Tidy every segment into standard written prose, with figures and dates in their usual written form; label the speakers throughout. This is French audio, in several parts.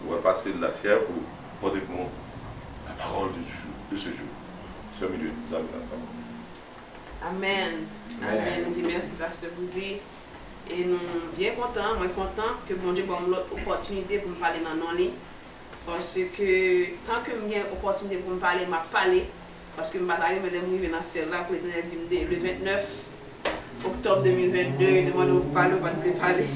Speaker 1: on va passer de la chair pour porter la parole de ce jour. Ce milieu, nous avons la parole.
Speaker 2: Amen. Amen. Nous disons merci, Pasteur Bouzé. Et nous sommes bien contents, moi content que bon Dieu ait l'autre opportunité pour me parler dans nos lignes. Parce que tant que j'ai l'opportunité pour me parler, je parler. Parce que je vais arriver dans celle-là pour le 29 octobre 2022, je demande de parler, je ne parler.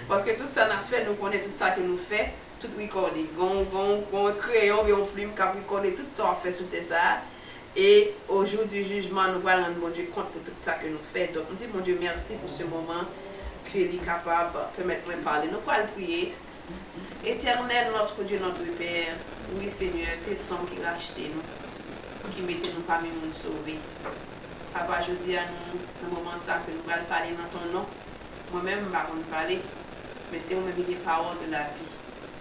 Speaker 2: Parce que tout ça nous fait, nous connaissons tout ça que nous faisons, tout recorder. On crayon, on plume, on recorder tout ça on fait sur ça. Et au jour du jugement, nous allons rendre bon Dieu compte pour tout ça que nous faisons. Donc, nous disons, mon Dieu, merci pour ce moment qu'il est capable de permettre de parler. Nous allons prier. Éternel, notre Dieu, notre Père, oui Seigneur, c'est sang qui racheté nous, qui mettait nous parmi nous sauver. Papa, je dis à nous, dans le moment ça que nous allons parler dans ton nom, moi-même, je ne vais pas parler, mais c'est vous-même qui parole de la vie.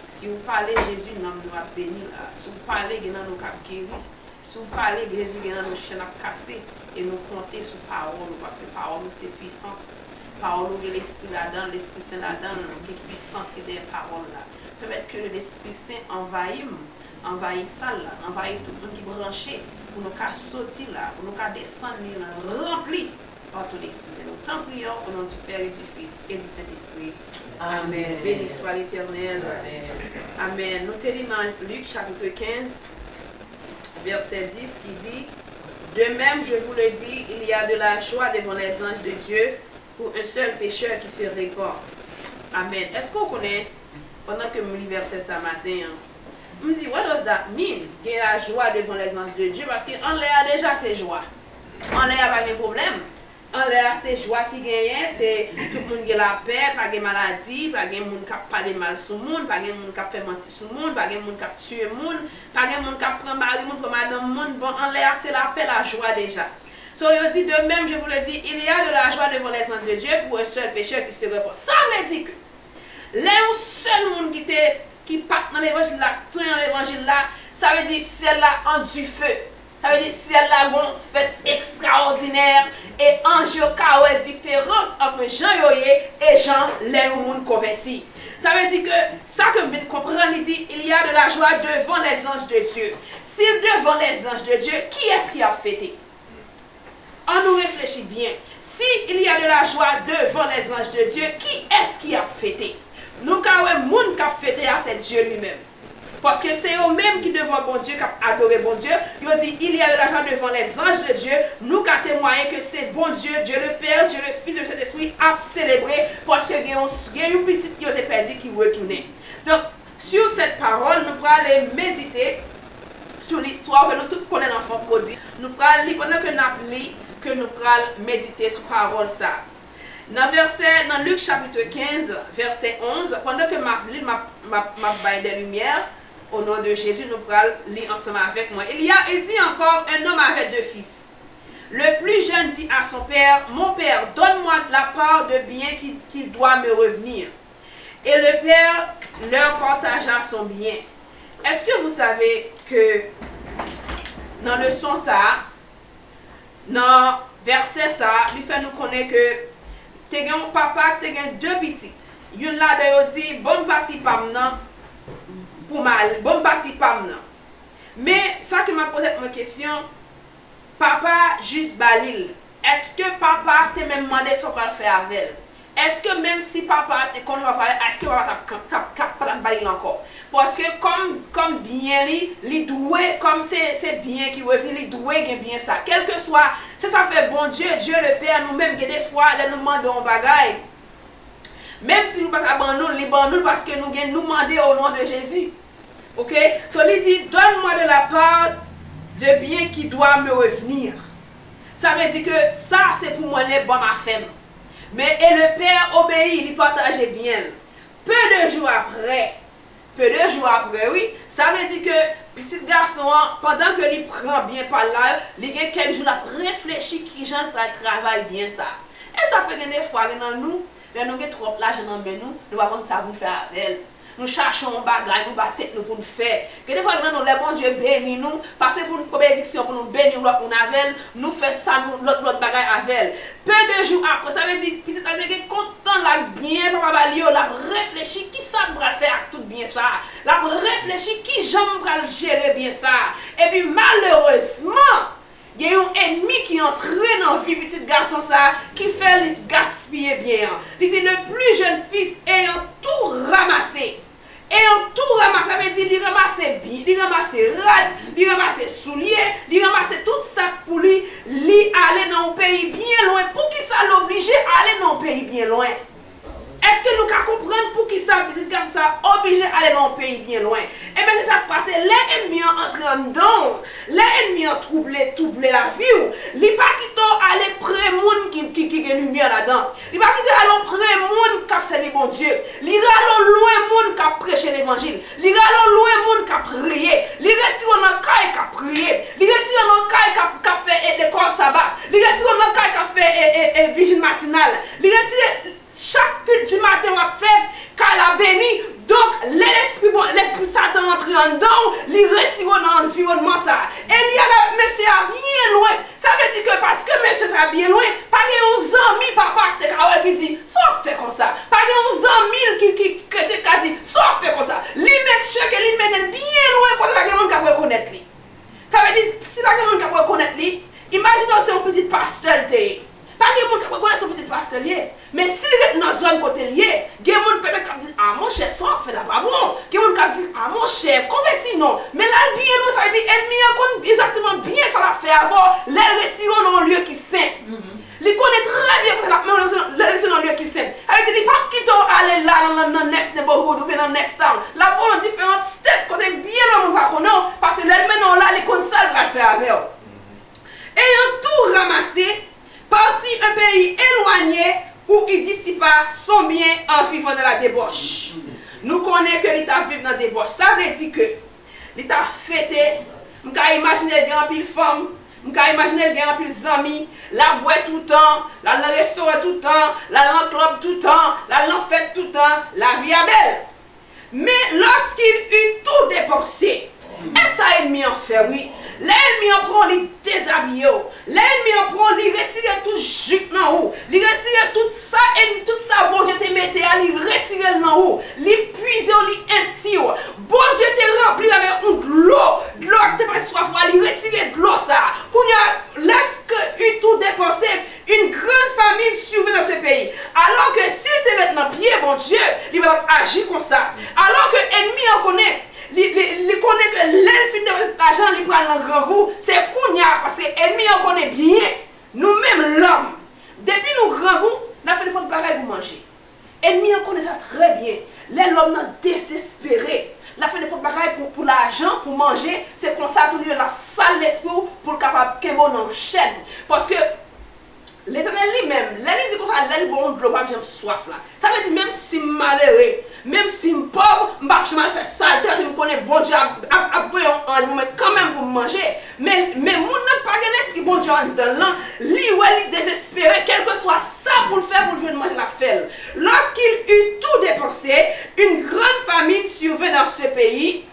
Speaker 2: Si vous parlez Jésus, nous allons bénir. Si vous parlez, nous allons guérir. Si vous parlez Jésus, nous allons nos chaînes à casser et nous compter sur parole, parce que parole, c'est puissance. Parole, il y a l'Esprit là-dedans, l'Esprit Saint là-dedans, il y a puissance qui est derrière parole là. Permettre que l'Esprit Saint envahisse ça là, envahisse tout le monde qui est branché, pour nous sortir là, pour nous descendre là, rempli par ton Esprit Saint. Nous t'en prions au nom du Père et du Fils et du Saint-Esprit. Amen. Béni soit l'Éternel. Amen. Nous te lisons dans Luc chapitre 15, verset 10 qui dit: de même, je vous le dis, il y a de la joie devant les anges de Dieu pour un seul pécheur qui se répand. Amen. Est-ce qu'on connaît, pendant que je lis verset ce matin, je me dis, what does that mean? Qu'il y a la joie devant les anges de Dieu, parce qu'en l'air déjà c'est joie. En l'air pas de problème. En l'air c'est joie qui gagne, c'est tout le monde qui a la paix, pas de maladie, pas de monde qui pas de mal sur le monde, pas de monde qui fait mentir sur le monde, pas de monde qui tue le monde, pas de monde qui prend mari, prend madame le monde. Bon, en l'air c'est la paix, la joie déjà. So, il dit de même, je vous le dis, il y a de la joie devant les anges de Dieu pour un seul pécheur qui se repent. Ça veut dire que les seul monde qui part dans l'évangile là, tout dans l'évangile là, ça veut dire celle-là en du feu. Ça veut dire celle-là bon fait extraordinaire et ange ka ouais différence entre Jean Yoye et Jean les monde converti. Ça veut dire que ça que vous comprenez, il dit il y a de la joie devant les anges de Dieu. Si devant les anges de Dieu, qui est-ce qui a fêté? On nous réfléchit bien. Si il y a de la joie devant les anges de Dieu, qui est-ce qui a fêté? Nous, quand le monde qui a fêté, c'est Dieu lui-même. Parce que c'est eux-mêmes qui devant bon Dieu, qui ont adoré bon Dieu. Ils ont dit, il y a de la joie devant les anges de Dieu. Nous, qui avons témoigné que c'est bon Dieu, Dieu le Père, Dieu le Fils, Dieu le Saint-Esprit, a célébré parce qu'il y a une petite qui a été perdue qui retournait. Donc, sur cette parole, nous pourrons aller méditer sur l'histoire que nous tous connaissons l'enfant prodigue. Nous pourrons lire pendant que nous lisons, que nous pourrons méditer sur parole ça. Dans Luc chapitre 15, verset 11, pendant que je lis ma des lumières, au nom de Jésus, nous pourrons lire ensemble avec moi. Il dit encore, un homme avait deux fils. Le plus jeune dit à son père, mon père, donne-moi la part de bien qui doit me revenir. Et le père leur partagea son bien. Est-ce que vous savez que dans le son ça, dans verset ça, il fait nous connaître que tu as un papa, tu as deux petites. Une là de dit, bonne partie pas maintenant, pour mal, bonne partie pas maintenant. Mais ça qui m'a posé ma question, papa juste balil. Est-ce que papa t'a même demandé ce qu'on va faire avec elle? Est-ce que même si papa te connaît pas faire, est-ce que papa t'a balil encore? Parce que comme bien li doué, comme c'est bien qui revient, li doué bien ça. Quel que soit, ça fait bon Dieu, Dieu le Père, nous-mêmes, des fois, nous demandons un bagage. Même si nous ne pas nous parce que nous demandons au nom de Jésus. Ok? So, il dit, donne-moi de la part de bien qui doit me revenir. Ça veut dire que ça, c'est pour moi les bonnes affaires. Mais et le Père obéit, il partageait bien. Peu de jours après, oui, ça veut dire que petit garçon, pendant que il prend bien par là, il y a quelques jours, il réfléchit qui j'en travaille bien ça. Et ça fait que des fois, nous avons trop l'argent dans nous, nous avons ça pour faire avec elle. nous cherchons un bagage, nous battons nous pour nous faire. Que des fois, nous, les bon Dieu bénit nous, parce que pour une bénédiction, pour nous bénir l'autre avec, nous faisons ça, l'autre bagage avec. Peu de jours après, ça veut dire, petit américain content, là, bien, papa Balio, là, réfléchit, qui ça va faire avec tout bien ça. Là, réfléchit, qui j'aime va gérer bien ça. Et puis, malheureusement, il y a un ennemi qui entre dans la vie de petit garçon ça, qui fait le gaspiller bien. Il dit le plus jeune fils ayant tout ramassé. Ayant tout ramassé, ça veut dire il ramasse bien, il ramasse rad, il ramasse souliers, il ramasse tout ça pour lui, aller dans un pays bien loin. Pour qui ça l'oblige à aller dans un pays bien loin? Est-ce que nous pouvons comprendre pour qui ça, petit garçon ça, obligé d'aller dans un pays bien loin? Eh bien, c'est ça qui passe. Les ennemis entrent dedans, les ennemis ont troublé la vie. Ils ne pas quitter aller près de monde qui a lumière là-dedans. Ils ne pas quitter aller près de monde qui a servi bon Dieu. Ils aller loin monde qui a prêché l'évangile. Ils aller loin monde qui a prié. Ils retirent dans le caille qui a prié. Ils retirent dans le caille qui a fait l'école sabbat. Ils retirent dans le caille qui a fait vigile matinale. Ils retirent chaque culte du matin on a fait qu'elle a béni. Donc l'esprit Satan entre en dedans, il retire dans l'environnement ça. Et il y a là, monsieur a bien loin. Ça veut dire que parce que monsieur ça bien loin, pas de 11 amis papa qui dit, ça fait comme ça. Pas de 11 amis qui dit, ça fait comme ça. Lui met choc et lui mène bien loin pour pas que monde qui reconnaître lui. Ça veut dire si pas que monde qui reconnaître lui, imaginez c'est un petit pasteur. Pas de monde qui reconnaît son petit pasteur. Mais si il est dans la zone côté lié, il y a des gens qui disent, ah mon cher, ça fait là pas bon. Il y a des gens qui disent, ah mon cher, converti non. Mais là, bien nous, ça veut dire, ennemi connaît exactement bien ça l'a fait avant, les retirer dans un lieu qui est saint. Il connaît très bien les retirer dans un lieu qui est saint. Ça veut dire, il ne peut pas quitter aller là dans le next neighborhood ou bien dans le next town. Là, pour différentes states, côté bien là, parce que là, maintenant, là, les consoles va faire avec eux. Ayant tout ramassé, parti un pays éloigné, où il dissipa son bien en vivant dans la débauche. Nous connaissons que l'État vit dans la débauche. Ça veut dire que l'État fêté, nous pouvons imaginer qu'il y a un pile femme, nous pouvons imaginer qu'il y a un pile amis, la boîte tout le temps, la restaurant tout le temps, la club tout le temps, la fête tout le temps, la vie est belle. Mais lorsqu'il eut tout dépensé, et ça ennemi en fait, oui. L'ennemi en prend les déshabillés. L'ennemi en prend les retirer tout jupe dans haut. Les retirer tout ça bon Dieu te mette à les retirer dans haut. Les puiser, les empty. Bon Dieu te rempli avec de l'eau. De l'eau te pas soif, les retirer de l'eau ça. Lorsque eut tout dépensé, une grande famille survit dans ce pays. Alors que s'il te met dans pied, bon Dieu, il va agir comme ça. Alors que l'ennemi en connaît. Il connaît que l'ennemi de l'argent, il prend le grand goût, c'est Kounia, parce que l'ennemi on connaît bien. Nous-mêmes, l'homme, depuis nos grands goûts, on a fait des bagages pour manger. L'ennemi on connaît ça très bien. L'homme est désespéré. On a fait des bagages pour l'argent, pour manger. C'est comme ça, tout le monde a sale l'esprit pour le capable de bon en chaîne. Parce que l'Éternel lui-même, l'ennemi dit comme ça, l'ennemi bon global, j'aime soif là. Ça veut dire même si malheureux, même si pauvre, je vais faire saleté, je me connais bon Dieu, mais quand même pour manger. Mais mon n'a pas l'esprit bon Dieu en dedans, lui il désespéré, quel que soit ça pour le faire, pour le manger la fête. Lorsqu'il eut tout dépensé, une grande famine survint dans ce pays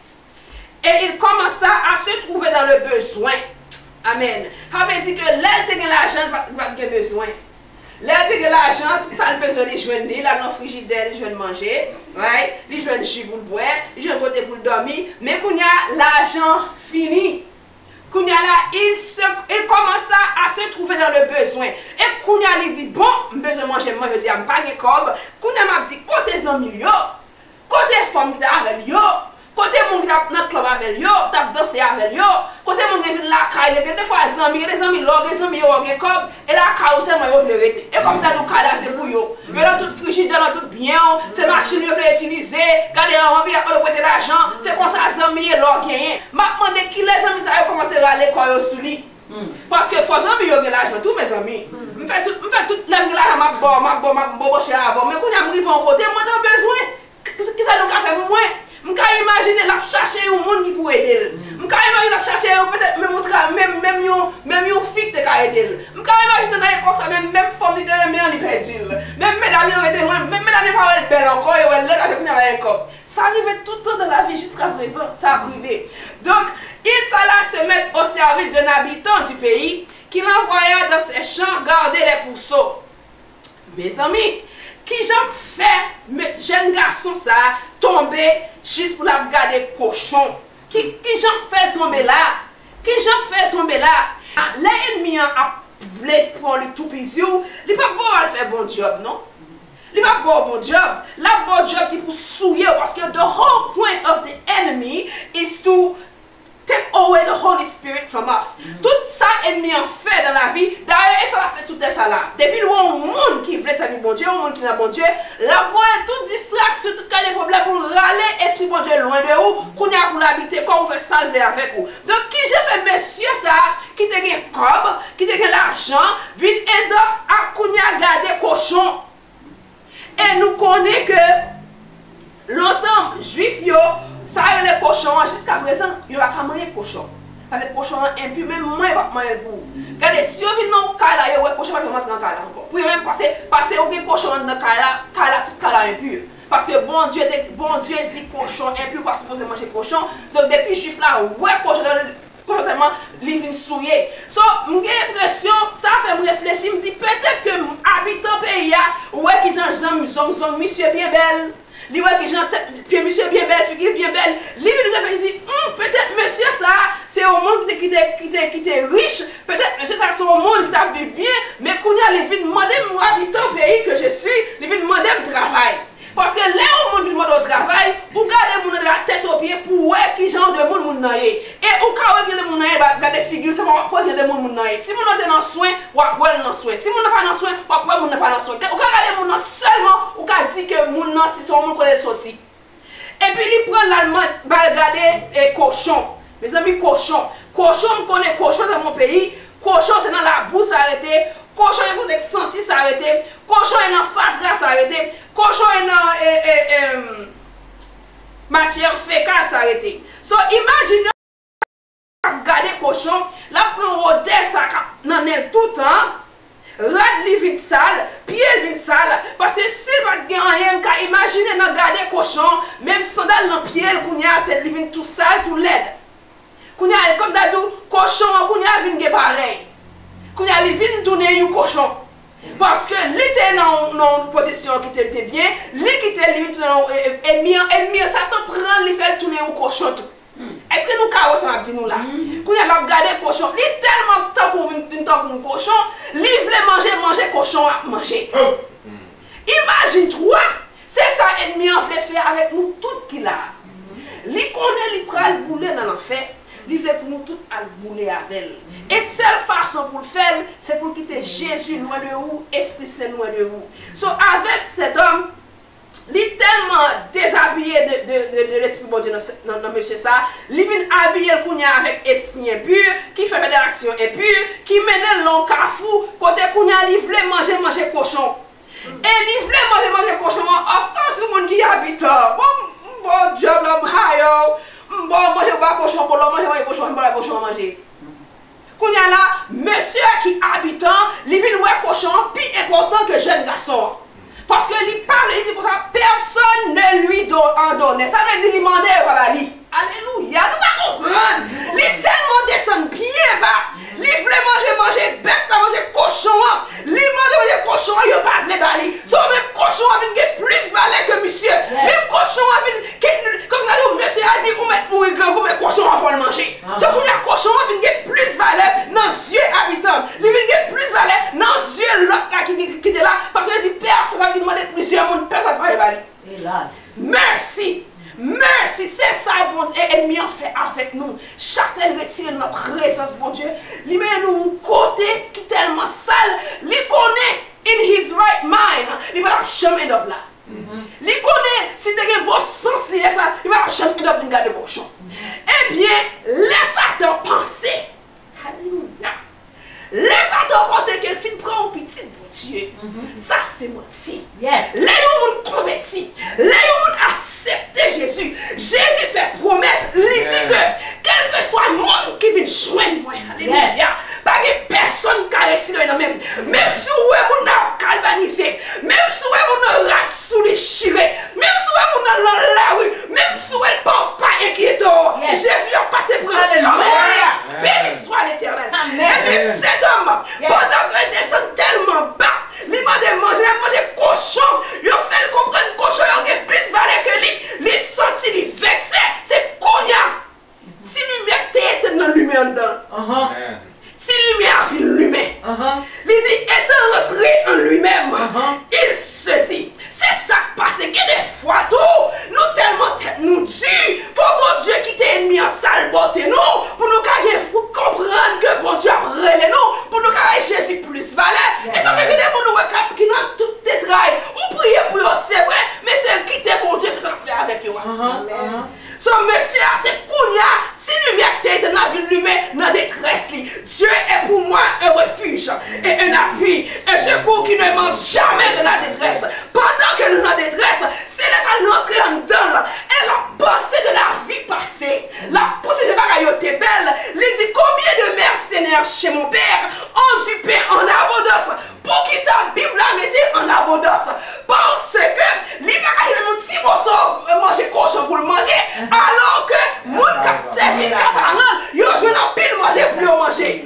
Speaker 2: et il commença à se trouver dans le besoin. Amen. Ça veut dire que l'aide de l'argent, il va avoir besoin. L'aide de l'argent, tout ça, il a besoin de joindre. Il a dans le frigidaire, il a manger. Il a jus pour le boire, il a côté pour le dormir. Mais quand il y a l'argent fini, quand il commence à se trouver dans le besoin. Et quand il dit, bon, je besoin de manger, moi je dis, je ne pas de cob. Quand il m'a dit, côté amis, côté femme qui est avec lui, côté mon qui a dans le club avec lui, qui a dansé avec lui, côté mon qui est la caille, des fois les amis log, les amis ont cob, et la caille c'est moi je veux arrêter. Et comme ça nous cadasser c'est pour yo. Yo dans tout frigidaire, dans tout bien, c'est machine yo veut utiliser, garder en envie pour prêter l'argent, c'est comme ça les amis log rien. M'a demandé qui les amis ça commencer à aller quoi yo sous lui. Parce que faut amis yo de l'argent tous mes amis. Me fait tout l'aime l'argent m'a bon cher avant, mais quand y a m'rive en côté, moi j'ai besoin. Qu'est-ce que ça nous a fait pour moi? Je peux imaginer la chercher un monde qui peut aider. Je peux imaginer la chercher peut-être même une fille qui peut aider. Je peux imaginer ça même femme qui est bien perdu. Même mesdames qui étaient loin, même mesdames qui sont belles encore, et elles sont gagner comme. Ça arrivait tout le temps dans la vie jusqu'à présent. Ça arrivait. Donc, il s'alla se mettre au service d'un habitant du pays qui l'envoya dans ses champs garder les pourceaux. Mes amis, qui j'en fait, mes jeunes garçons, ça, tomber juste pour la garder cochon. Qui j'en fait tomber là? Qui j'en fait tomber là? L'ennemi a voulu prendre le tout pisou, il pas bon à faire bon job, non? Il pas bon job. La bon job qui pour souiller parce que the whole point of the enemy is to take away the Holy Spirit from us. Tout ça ennemi en fait dans la vie, d'ailleurs, et ça l'a fait sous terre ça là. Depuis le monde qui veut servir bon Dieu, au monde qui n'a bon Dieu, la voix toute distraction, tout cas des problèmes pour râler, esprit bon Dieu loin de vous, qu'on a pour l'habiter, comme on fait salver avec vous. Donc, qui j'ai fait monsieur ça, qui te gagne cob, qui te gagne l'argent, vite et à qu'on a gardé cochon. Et nous connaissons que longtemps, juifs, ça a les cochons, jusqu'à présent, il n'y a pas manger cochon. Parce que les cochons impurs, même moi, je ne vais pas manger pour. Regardez, si on vient dans le cas là, les cochons ne vont pas rentrer dans le cas là encore. Pour même passer au cochon dans le cas là, tout cas là impur. Parce que bon Dieu dit cochon impur, parce que vous manger cochon. Donc depuis juif là, ouais, cochon, seulement, il vient souiller. So, j'ai l'impression, ça fait me réfléchir, me dit peut-être que habitant pays, ouais, qui j'en monsieur bien belle. Li voit que j'en puis monsieur bien belle, figure bien belle. Li me dit peut-être monsieur ça, c'est au monde qui était riche, peut-être monsieur ça c'est au monde qui t'a vu bien, mais qu'on a les vite demander moi habitant pays que je suis, les vite demander me travail. Parce que là où on demande au travail, vous gardez mon de la tête aux pieds pour voir qui genre de monde mon et au cas où le monde garder figure ça va pas de monde si mon est dans soin ou après dans soin si mon n'est pas dans soin ou après mon n'est pas dans soin au cas garder mon seulement ou cas dit que mon non si son monde connaît sorti et puis il prend l'allemand va regarder et cochon mes amis cochon me connaît cochon dans mon pays cochon c'est dans la bourse arrêté cochon est pour des senti s'arrêter cochon est dans fatra s'arrêter cochon est dans matière fécale s'arrêter so imagine garder cochon la prend odeur ça nan elle tout temps rad li vide sale pied vide sale parce que s'il va gagner rien ka imaginer nan garder cochon même sandal dans pied kounya c'est li vide tout sale tout laid kounya comme d'adou cochon kounya vinn pareil kounya li vinn tourner un cochon parce que li était dans position qui était bien li qui était limite dans ennemi ça te prend li faire tourner un cochon tout. Est-ce que nous carreaux ça dit nous là qu'on a regardé cochon il tellement temps pour une temps pour un cochon il voulait manger cochon à manger imagine-toi c'est ça ennemi en fait faire avec nous tout qu'il a il connaît il pral bouler dans l'enfer il veut pour nous tout à bouler avec elle et seule façon pour le faire c'est pour quitter Jésus loin de vous Esprit Saint loin de vous so avec cet homme il est tellement déshabillé de l'esprit bon Dieu dans monsieur ça. Il vient habillé avec esprit impur, qui fait des actions impures, qui mène l'on carrefour, côté kounya il voulait manger cochon. Et il voulait manger cochon, of course, le monde qui habite. Bon job là, bon manger pas cochon, bon manger cochon, bon cochon manger. Kounya là, monsieur qui habitant, il vient voir cochon plus important que jeune garçon. Parce que il parle, il dit pour ça, personne ne lui en donne. Ça veut dire qu'il demandait à lui. Alléluia, nous pas comprendre. Il est tellement descend bien bas. Il voulait manger bête, manger cochon. Il manger cochon, il n'a pas voulu aller. Sauf même cochon a plus valeur que monsieur. Même cochon a comme ça, monsieur a dit, vous mettez cochon à le manger. Donc, pour le cochon a plus valeur dans les yeux habitants. Il a plus valeur dans les yeux l'autre là qui est là. Parce qu'il dit, personne va demander plusieurs monde, personne ne va aller. Hélas. Merci. Merci, c'est ça, bon ennemi en fait avec nous. Chacun retire notre présence, bon Dieu. Il met nous côté qui est tellement sale. Il connaît in his right mind. Il va la chemin d'op là. Il connaît si tu as un bon sens, il va la chemin d'op d'une garde de cochon. Eh bien, laisse Satan penser. Alléluia. Laisse Satan penser qu'elle finit prendre un petit pour tuer. Ça, c'est menti. Yes. Là, on converti. Là, on accepté Jésus. Jésus fait promesse. Il dit que quel que soit le monde qui vient joindre moi, alléluia, pas de personne qui a retiré dans même. Même si on a calvanisé, même si on a sous les chirés, même si on a So, monsieur, c'est Kounia, si lumière était dans la vie de l'humain, dans détresse, Dieu est pour moi un refuge et un appui, un secours qui ne manque jamais de la détresse. Pendant que nous sommes en détresse, c'est là notre en dedans. Et la pensée de la vie passée, la pensée de la était belle, il dit combien de mercenaires chez mon père ont du pain en abondance. Pour qui sa Bible la mettait en abondance? Parce que les bagages si vous manger cochon pour le manger, alors que mon qui servi caparane, yo je n'en pile manger pour le manger.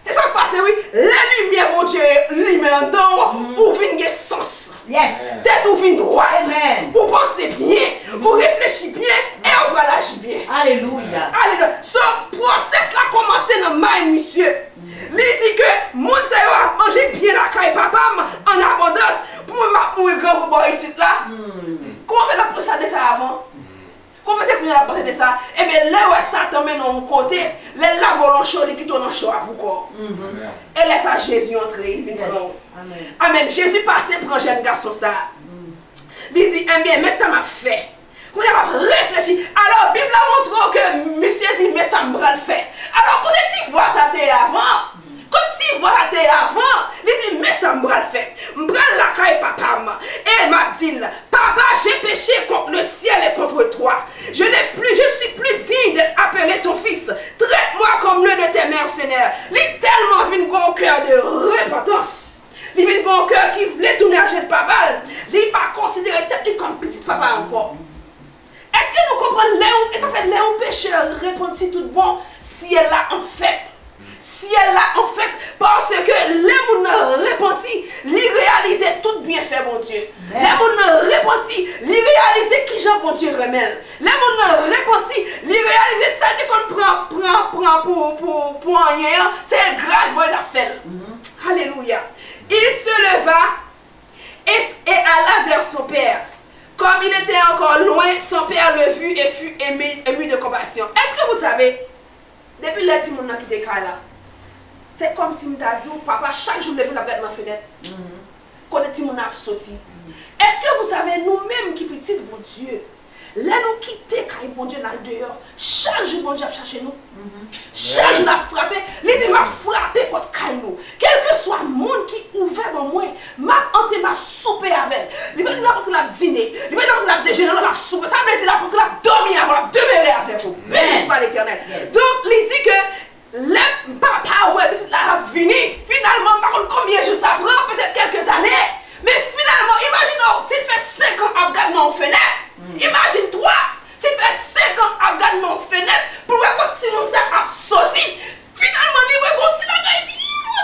Speaker 2: C'est ça qui passe, oui. La lumière, mon Dieu, lumière en dedans, ou vient de sens.
Speaker 3: Yes.
Speaker 2: Tête ou vient droite.
Speaker 3: Amen.
Speaker 2: Vous pensez bien, vous réfléchissez bien et on va l'agir bien.
Speaker 3: Alléluia.
Speaker 2: Alléluia. Ce process là commencé dans ma monsieur. Il dit que mon Seigneur a mangé bien la caille papa en abondance pour mourir grand pour ici là. Comment on fait la procédure de ça avant? Comment on fait la procédure de ça? Eh bien là où Satan met dans mon côté, les lagons chaud, les qui tournent en chaud à pourquoi? Et laisse à Jésus entrer, il vient prendre. Amen. Jésus passé prend jeune garçon ça. Il dit, eh bien, mais ça m'a fait. Vous avez réfléchi. Alors, la Bible montre que monsieur dit, mais ça me le fait. Alors, quand tu vois ça t'es avant, quand tu vois ça t'es avant, il dit, mais ça me le fait. Je prends la caille papa. Et elle m'a dit, papa, j'ai péché contre le ciel et contre toi. Je suis plus digne d'appeler ton fils. Traite-moi comme l'un de tes mercenaires. Il est tellement vu un cœur de repentance. Il y a un cœur qui voulait tourner à jeune papa. Il n'est pas considéré peut-être comme petit papa encore. Est-ce que nous comprenons Léon? Et ça fait Léon pécheur répondre si tout bon, si elle l'a en fait. Si elle l'a en fait, parce que Léon répondit, il réalisait tout bien fait, mon Dieu. Léon répondit, il réalisait qui Jean, mon Dieu, remèle. Léon répondit, il réalisait ça dès qu'on prend pour rien, c'est grâce pour la fait. Alléluia. Il se leva et alla vers son père. Comme il était encore loin, son père le vit et fut ému de compassion. Est-ce que vous savez, depuis le petit monde qui était là, c'est comme si je dit, papa, chaque jour, je lève la ma fenêtre. Quand le petit monde a sorti. Est-ce que vous savez, nous-mêmes qui petit, bon Dieu, là nous quitter quand bon Dieu là dehors, chaque jour bon Dieu a cherché nous. Chaque jour a frappé, les m'a frappé pour nous. Quel que soit le monde qui ouvert dans moi, m'a entré m'a souper avec. Il va dire là pour la dîner, il va dire pour la déjeuner dans la soupe, ça veut dire là pour la dormir avant, la demeurer avec vous. Béni soit l'Éternel. Donc il dit que le papa ouais là venu, finalement par contre combien de jours ça prend, peut-être quelques années. Mais finalement, imaginons, s'il fait 5 ans à regarder mon fenêtre, imagine-toi, s'il fait 5 ans à regarder mon fenêtre, pour continuer ça à sortir, finalement, il va continuer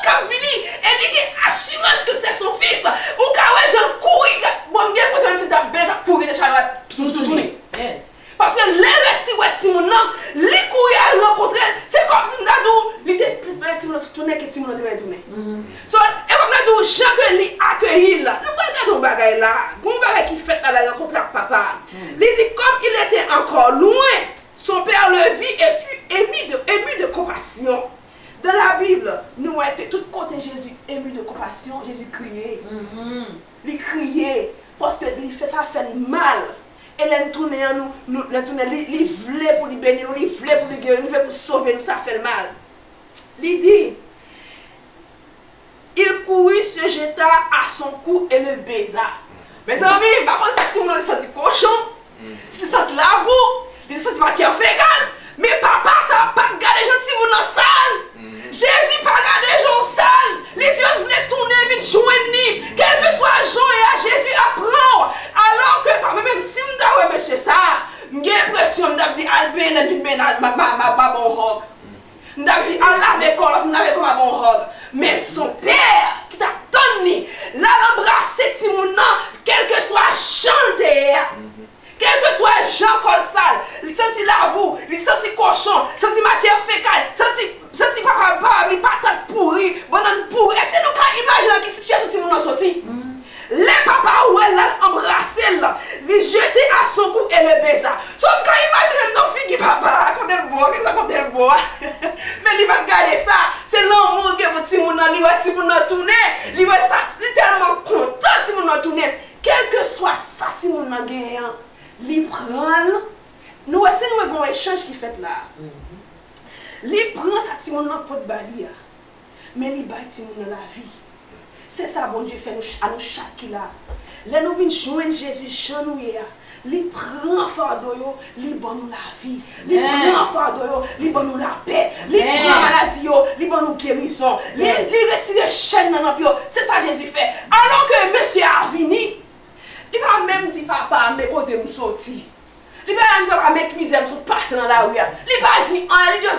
Speaker 2: à venir, et il a assurance que c'est son fils, ou quand je cours, bon, je pense que c'est un bête à courir de chaque tout tourner. Parce que les récits, si mon nom, les courir à l'encontre, c'est comme si il était plus petit de tourner que Timon devait tourner. So, et comme Jean que lui accueilli là, nous regardons bagaille là, bon bagaille qui fait à la rencontre avec papa. Il dit comme il était encore loin, son père le vit et fut ému de compassion. Dans la Bible, nous étions tout côté Jésus ému de compassion, Jésus criait. Il criait parce que ça fait mal. Et les tourner nous, il voulait pour lui bénir, il voulait pour lui guérir, il voulait pour sauver nous, ça fait mal. Il dit, il courut, se jeta à son cou et le baisa. Mes amis, par contre, si on a senti cochon, si on a senti la boue, il a senti matière fécale, mais papa, ça va pas garder les gens si vous dans la salle. Jésus pas garder les gens sales. Les dieux voulaient tourner vite joindre. Quel que soit Jean et à Jésus apprend. Alors que par même si je monsieur ça, j'ai l'impression de dire Albin, ma bon robe. Je dis Allah avec ma bon robe. Mais son père qui t'a donné, là l'embrasser Timouna, quel que soit chanter. Quel que soit Jean Colsal, il sentit la boue, il sentit cochon, il sentit matière fécale, il sentit papa, il patate pourrie, banane pourrie. Est-ce que nous pouvons imaginer qui situation tout le monde sorti? Les papas où elle l'a embrassé, il jetait à son cou et le baisa. Sauf quand imagine nos filles qui papa, quand elle boit, quand elle boit. Mais il va regarder ça, c'est l'amour que votre monde il va tourner, il va sentir tellement content de tourner. Quel que soit ça, Timon gagnant. Il prend
Speaker 3: nous avons un échange qui fait là. Il prend sa petit monde dans pot de balia, mais il bâtit dans la vie. C'est ça, bon Dieu, fait à nous chaque là. Là, nous venons joindre Jésus, chanouiller. Il prend fardeau, il donne nous la vie. Il prend fardeau, il donne nous la paix. Il prend maladie, il donne nous guérison. Il retire chaîne dans nos pieds. C'est ça que Jésus fait. Alors que monsieur a venu, il va même dire papa, mais où de nous sortir. Il va même mettre misère pour passer dans la rue. Il va dire,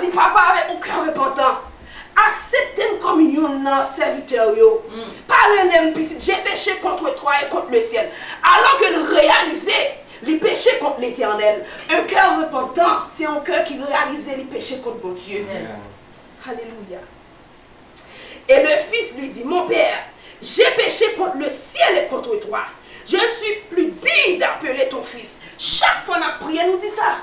Speaker 3: il dit papa avec un cœur repentant. Acceptez-moi comme un serviteur. Parlez-moi, j'ai péché contre toi et contre le ciel. Alors que le réaliser, les péchés contre l'Éternel. Un cœur repentant, c'est un cœur qui réalise les péchés contre mon Dieu. Yes. Alléluia. Et le fils lui dit, mon père, j'ai péché contre le ciel et contre toi. Je ne suis plus digne d'appeler ton fils. Chaque fois qu'on a prié, nous dit ça.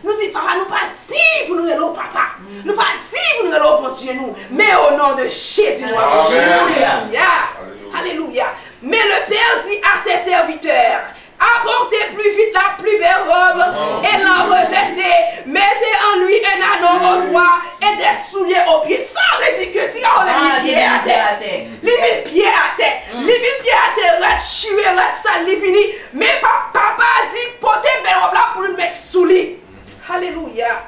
Speaker 3: Nous dit, papa, nous pas dit pour nous aller au papa. Nous pas dit pour nous aller au bon Dieu, nous. Mais au nom de Jésus, nous avons dit. Alléluia. Alléluia. Mais le Père dit à ses serviteurs, apportez plus vite la plus belle robe et la revêtez. Mettez en lui un anneau au doigt et des souliers aux pieds. Ça veut dire que tu as les pieds à terre. Les pieds à terre. Les pieds à terre, rat chier, rat sale, les fini. Mais papa a dit, portez belle robe là pour le mettre sous lui. Alléluia.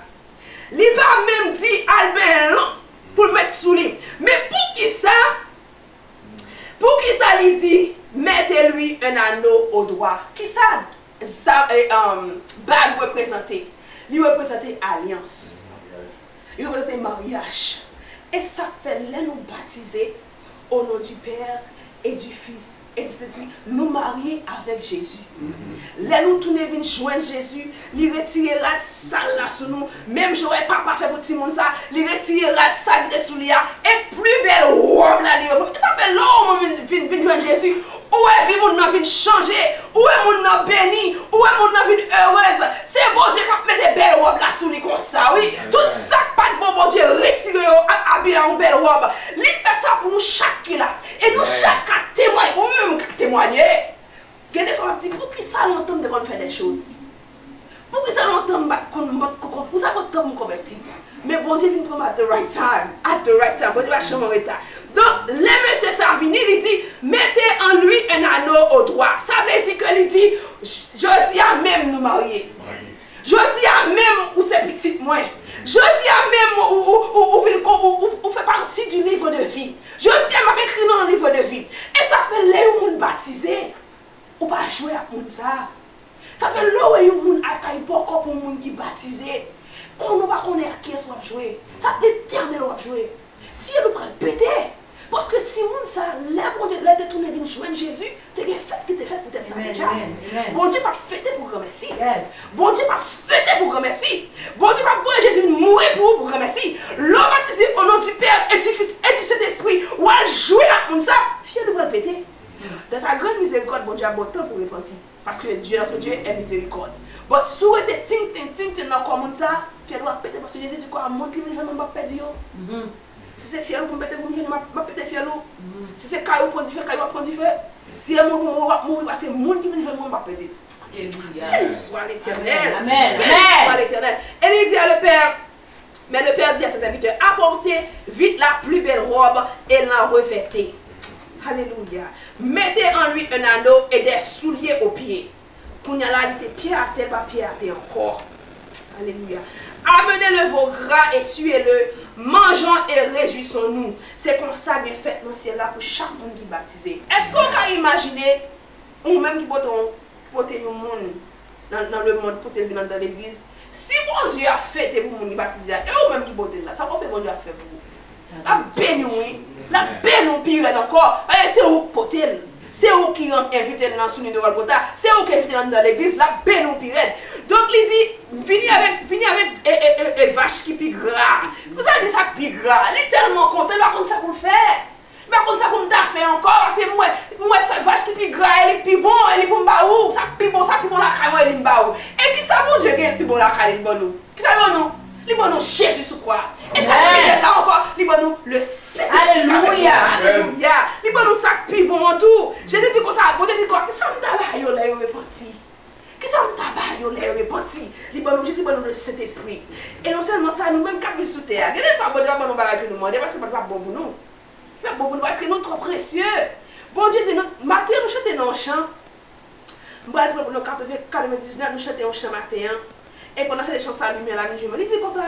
Speaker 3: Il va même dit, Albert, pour le mettre sous lui. Mais pour qui ça? Pour qui ça, il dit, mettez-lui un anneau au doigt. Qui ça, bague représenté? Il représentait alliance. Il représentait mariage. Et ça fait là nous baptiser au nom du Père et du Fils et du Saint-Esprit, nous marier avec Jésus. Là nous tourner venir joindre Jésus, il retirera ça là sur nous. Même j'aurais pas fait pour tout le monde ça, il retirera ça de sous lui et plus belle robe là. Ça fait l'homme vient joindre Jésus. Où est vie mon vie changer? Où est mon béni? Où est mon vie heureuse? C'est bon Dieu qui met des belles robes là sous lui comme ça, oui. Tout ça pas de bon Dieu retiré habillé en belle robe. Il fait ça pour nous chaque là. Et nous chaque témoigner, ou même témoigner. Il y a des fois qui disent pour qui ça longtemps de faire des choses? Pour qui ça longtemps pour ça longtemps me convertir? Mais bon Dieu vient prendre at the right time. At the right time. Bon Dieu va changer en retard. Donc, les messieurs Savini, il dit, mettez en lui un anneau au doigt. Ça veut dire que il dit, je dis à même nous marier. Je dis à même où c'est petit moins. Je dis à même où fait partie du livre de vie. Je dis à même écrit dans le livre de vie. Et ça fait là où nous baptisé. Ou pas jouer à monde ça. Ça fait là où nous accueille beaucoup pour monde qui baptisé. Quand nous ne connaissons pas qui est-ce qu'on va jouer. Ça l'éternel va jouer. Fier nous prend péter. Parce que si monde ça, là, bon Dieu, là, détourner vient joindre Jésus, tu as fait que tu fait peut-être ça déjà. Bon Dieu pas fêter pour remercier. Bon Dieu pas fêter pour remercier. Bon Dieu pas voir Jésus mourir pour remercier. L'homme baptisé au nom du Père et du Fils et du Saint-Esprit, ou à jouer à monde ça, fier nous prend péter. Dans sa grande miséricorde, bon Dieu a bon temps pour repentir. Parce que Dieu, notre Dieu, est miséricorde. Mais si vous êtes ting dans comme ça, fier nous péter parce que Jésus dit quoi, montre lui, je ne vais pas perdre. Si c'est fier pour me péter, je ne vais pas péter fier. Si c'est caillou pour du feu, caillou prend du feu. Si c'est mon pour mourir, parce que mon qui me joue, je ne vais pas péter. Béni soit l'Éternel. Amen. Béni soit l'Éternel. Et il dit à le Père, mais le Père dit à ses serviteurs, apportez vite la plus belle robe et la revêtez. Alléluia. Mettez en lui un anneau et des souliers aux pieds. Pour y aller, il était pied à terre, pas pied à terre encore. Alléluia. Amenez le veau gras et tuez-le. Mangeons et réjouissons-nous. C'est comme ça bien fait dans le ciel là pour chaque monde qui est baptisé. Est-ce qu'on peut imaginer, ou même qui porte un monde dans le monde pour venir dans l'église, si bon Dieu a fait pour le monde qui est baptisé, et ou même qui porte là, ça pense que bon Dieu a fait pour vous. La béni, la béni pire encore. C'est où porter. C'est où qui invite dans le de Golgotha, c'est où qui invite dans l'église, la béni pire. Donc il dit, venez avec vache qui pique gras. Vous avez dit ça pique gras. Il est tellement content, il va contre ça pour le faire. Il va contre ça pour me faire encore. C'est moi cette vache qui pique gras, elle est plus bon, elle est pour me baou. Ça pique bon la caille, elle est baou. Et qui ça bon Dieu qui est plus bon la caille, bon nous. Qui ça bon nous? Il bon nous Jésus sur quoi? Et ça pique là encore, il bon nous le Saint-Esprit. Alléluia. Alléluia. Il bon nous ça pique bon tout. Jésus dit comme ça, bon Dieu dit quoi? Qui ça me t'a là, il est reparti. Qui ça me tabac, les repentis, les bonnes Jésus, bon nous le Saint-Esprit. Et non seulement ça, nous-mêmes, quand nous sous terre, il y a des fois, bon Dieu, nous nous demander, parce que ce n'est pas bon pour nous. Ce n'est pas bon pour nous, parce que nous sommes trop précieux. Bon Dieu dit, matin, nous chantons dans le chant. Nous allons dans 99, nous chantons un chant matin. Et pendant que les chants s'allument, la nuit, il dit comme ça,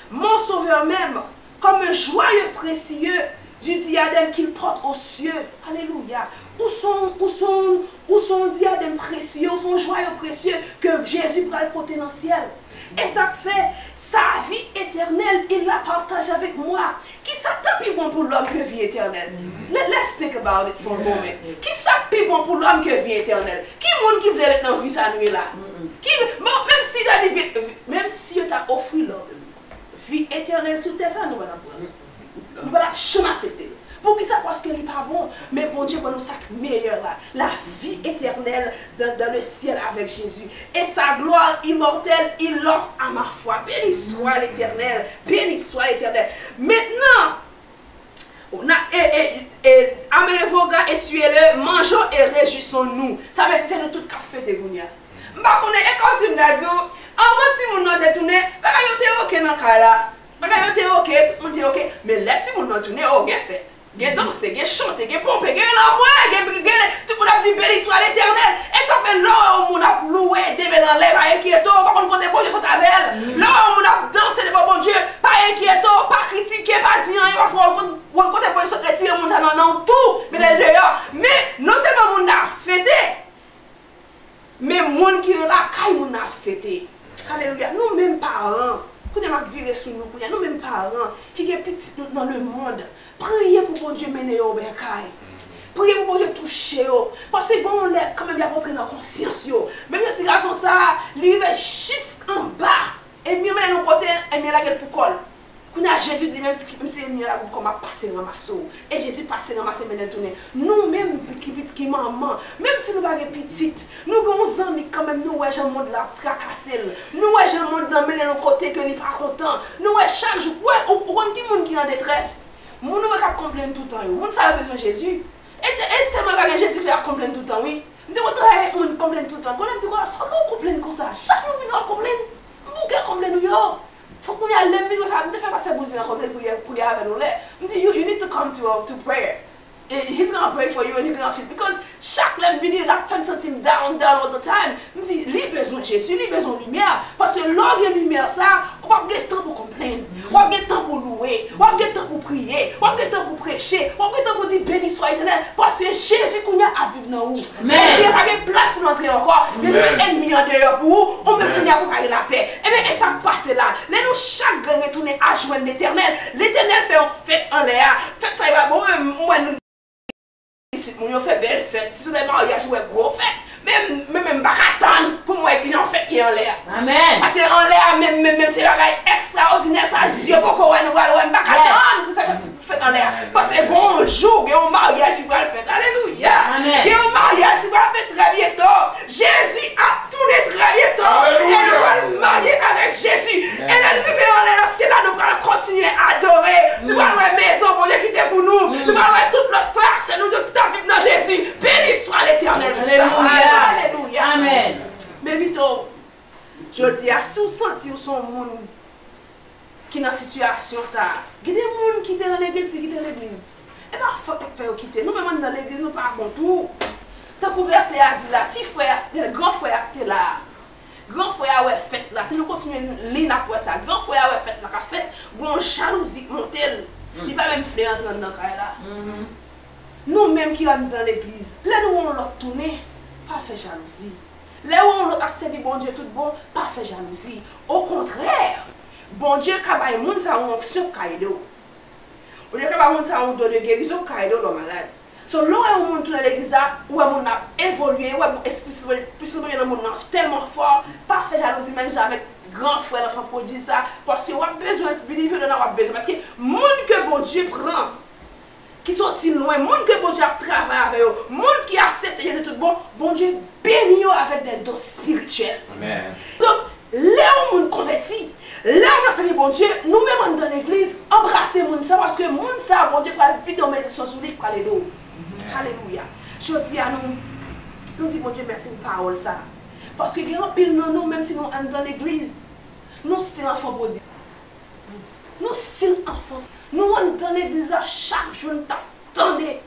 Speaker 3: mon sauveur même, comme un joyeux précieux du diadème qu'il porte aux cieux. Alléluia. Où sont diadème précieux, où sont joyeux précieux que Jésus pourra le porter dans le ciel. Et ça fait sa vie éternelle, il la partage avec moi. Qui ça plus bon pour l'homme que vie éternelle? Let's think about it for a moment. Qui ça plus bon pour l'homme que vie éternelle? Qui monde qui voulait être dans la vie sa nuit là? Bon, même si tu as offert l'homme vie éternelle sur terre, ça nous va la prendre. Nous allons jamais accepter. Pour qui ça? Parce que n'est pas bon. Mais bon Dieu, pour nous, ça meilleur là. La vie éternelle dans le ciel avec Jésus. Et sa gloire immortelle, il l'offre à ma foi. Béni soit l'Éternel. Béni soit l'Éternel. Maintenant, on a amenez vos gars et tuez-le, mangeons et réjouissons-nous. Ça veut dire que c'est nous tous café de Gounia. Je ne sais pas si je me dis, avant si mon nom est tourné, je suis OK dans le cas là. Je suis OK, tout le monde est OK. Mais là, si mon nom est tourné, oh, bien fait. J'ai dansé, j'ai chanté, j'ai pompé, j'ai l'envoyé, tout le monde a dit béni soit l'Éternel. Et ça fait là où on a loué, dévé dans l'air, pas inquiétant, par contre, quand bon Dieu sont avec elle. Là où on a dansé devant bon Dieu, pas inquiétant, pas critiqué, pas dire rien, parce qu'on côté bon Dieu sont retirés, on a non tout, mais dehors. Mais non seulement on a fêté, mais moun qui est là, quand on a fêté. Alléluia, nous-mêmes parents. Quand on a viré sur nous, nous-mêmes parents qui sont petits dans le monde, priez pour bon Dieu mener au bercail. Priez pour bon Dieu toucher. Parce que bon, on est quand même bien rentré dans la conscience. Même si la garçon ça, il va jusqu'en bas. Et mieux mettre nos côtés, et mieux la gueule pour colle. Quand Jésus dit, même si mieux la gueule, comme a passé dans ma soeur. Et Jésus passé dans ma semaine tournée. Nous-mêmes, qui maman, même si nous sommes petites, nous avons des amis quand même, nous avons un monde là tracassé. Nous avons un monde là mener nos côtés que nous pas content. Nous avons chaque jour, on a des gens qui sont en détresse. Nous ne pouvons pas complaindre tout le temps. Nous avons besoin de Jésus. Et c'est moi qui Jésus fait complaindre tout le temps, oui. Nous devons complaindre tout le temps. Quand on dit quoi, ça on complaine comme ça. Chaque jour nous complaine. Nous complainons nous. Faut qu'on y aille les minutes ça. Ne fais pas ça pour y aller avec nous. Me dit you need to come to prayer. He's gonna pray for you and you're gonna feel because chaque vidéo la femme sentit down all the time. Me dit lui besoin de Jésus, lui besoin de lumière parce que l'orgue de lumière ça, on va gagner temps pour complaindre, on va gagner temps pour louer, on va gagner temps pour prier, on va gagner temps pour prêcher, on va gagner temps pour dire béni soit l'Éternel parce que Jésus qu'on a à vivre dans nous. Mais il n'y a pas de place pour entrer encore. Jésus est ennemi en dehors pour vous, on peut venir pour carrer la paix. Et bien et ça passe là. Là nous chaque gang retourner à joindre l'Éternel. L'Éternel fait un fête en l'air. Fait ça il va bon moi on fait belle fête, si vous avez mariage, vous avez gros fête. Même pas attendre pour moi qu'il y ait une fête qui est en l'air. Amen. Parce qu'en l'air, même c'est un extraordinaire, ça dit pourquoi nous allons pas attendre pour faire fête en l'air. Parce que bon jour, il y a un mariage qui va le faire. Alléluia. Il y a un mariage qui va le faire très bientôt. Jésus a tourné très bientôt. Et nous allons le marier avec Jésus. Et là, nous faisons en l'air, c'est là nous allons continuer à adorer. Nous allons avoir une maison pour Dieu qui était pour nous. Nous allons avoir toute notre force, nous de tout à vivre dans Jésus. Béni soit l'Éternel. Alléluia. Amen. Mais vite, je dis à sous senti ou son monde qui est dans cette situation ça. Il y a des gens qui sont dans l'église, qui sont dans l'église. Et bien, il faut faire quitter. Nous même dans l'église, nous pas bon tout. Tant que verset a dit là, petit frère, le grand frère qui est là. Grand frère a fait là. Si nous continuons à lire après ça, grand frère a fait là, a fait bon jalousie monter. Il pas même faire entrer dans le cas là. Nous même qui sommes dans l'église, là nous on l'a tourné, pas fait jalousie. Là où on a servi bon Dieu tout bon, pas fait jalousie. Au contraire, bon Dieu quand il monde ça en option caïdo. Bon Dieu quand il monde ça en don de guérison caïdo le malade. So là où on monte dans l'église là où on a évolué, où esprit dans monde tellement fort, pas fait jalousie même avec grand frère l'enfant produit ça parce que on a besoin de believer on a besoin parce que monde que bon Dieu prend qui sont loin, monde que bon Dieu a travaillé avec eux, monde qui accepte de tout bon, bon Dieu bénit avec des dons spirituels. Amen. Donc, là où on convertit, là où on a servi bon Dieu, nous-mêmes dans l'église, embrasser monde ça parce que monde ça, bon Dieu, pour la vidéo méditation sur lui, pour les dos. Alléluia. Je dis à nous, nous disons bon Dieu, merci pour parole ça. Parce que il y a un pile dans nous, même si nous sommes dans l'église, nous sommes enfants pour dire. Nous sommes enfants. Nous sommes dans l'église chaque jour, nous t'attendons.